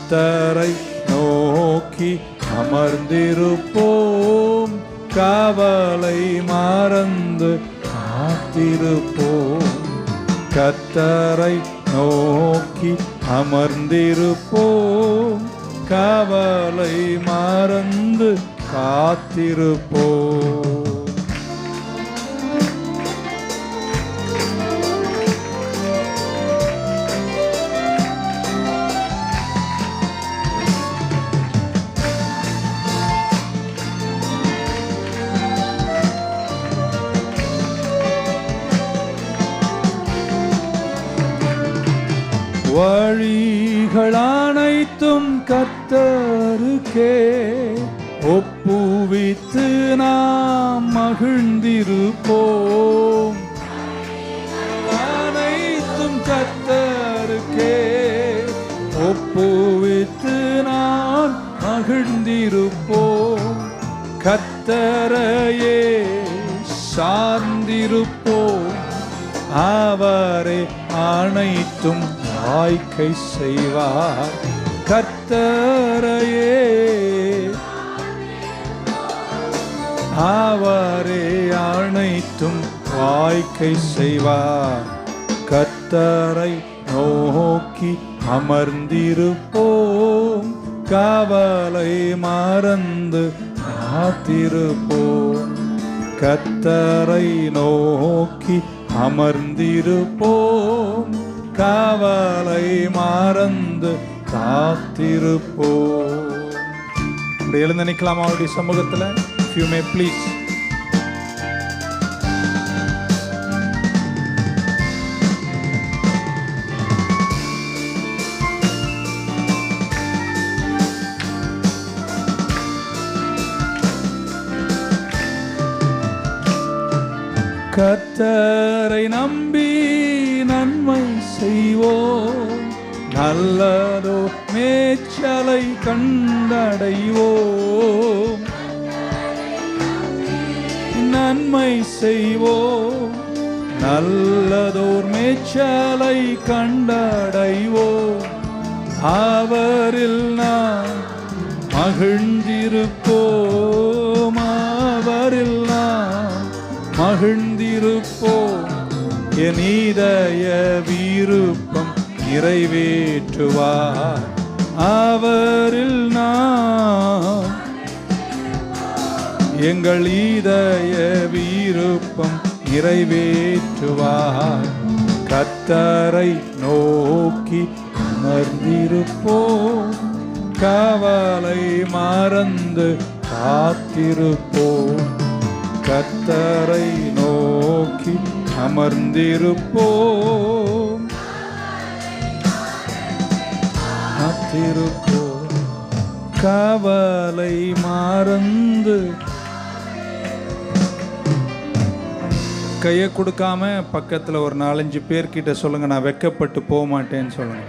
கர்த்தரை நோக்கி அமர்ந்திருப்போம், கவலை மறந்து காத்திருப்போம். கர்த்தரை நோக்கி அமர்ந்திருப்போம், கவலை மறந்து காத்திருப்போம். வழிகள் அனைத்தும் கர்த்தருக்கே ஒப்புவித்து நாம் மகிழ்ந்திருப்போம். அனைத்தும் கர்த்தருக்கே ஒப்புவித்து நாம் மகிழ்ந்திருப்போம். கர்த்தரையே சார்ந்திருப்போம், அவரே அனைத்தும் வாய்க்கை செய்வார். கர்த்தரையே அவரே அனைத்தும் வாய்க்கை செய்வார். கர்த்தரை நோக்கி அமர்ந்திருப்போம், கவலை மறந்து காத்திருப்போம். கர்த்தரை நோக்கி அமர்ந்திருப்போம், கவலை மறந்து காத்திருப்போம். எழுந்து நிற்கலாமா அவருடைய சமூகத்தில்? If you may please. கர்த்தரை நம்பி நன்மை செய்வோம், நல்லதோ மேய்ச்சலை கண்டடைவோம். நன்மை செய்வோம், நல்லதோர் மேய்ச்சலை கண்டடைவோம். அவரில் நாம் மகிழ்ந்திருப்போம், அவரில் நாம் மகிழ்ந்திருப்போம். என் இதய விருப்பம் நிறைவேற்றுவார், அவரில் நாம் எங்கள் இதய விருப்பம் நிறைவேற்றுவார். கர்த்தரை நோக்கி அமர்ந்திருப்போம், கவலை மறந்து காத்திருப்போம். கர்த்தரை நோக்கி அமர்ந்திருப்போம், காத்திருப்போம். கவலை மறந்து கையை கொடுக்காம பக்கத்தில் ஒரு 4-5 பேர்கிட்ட சொல்லுங்க, நான் வெக்கப்பட்டு போக மாட்டேன்னு சொல்லுங்க.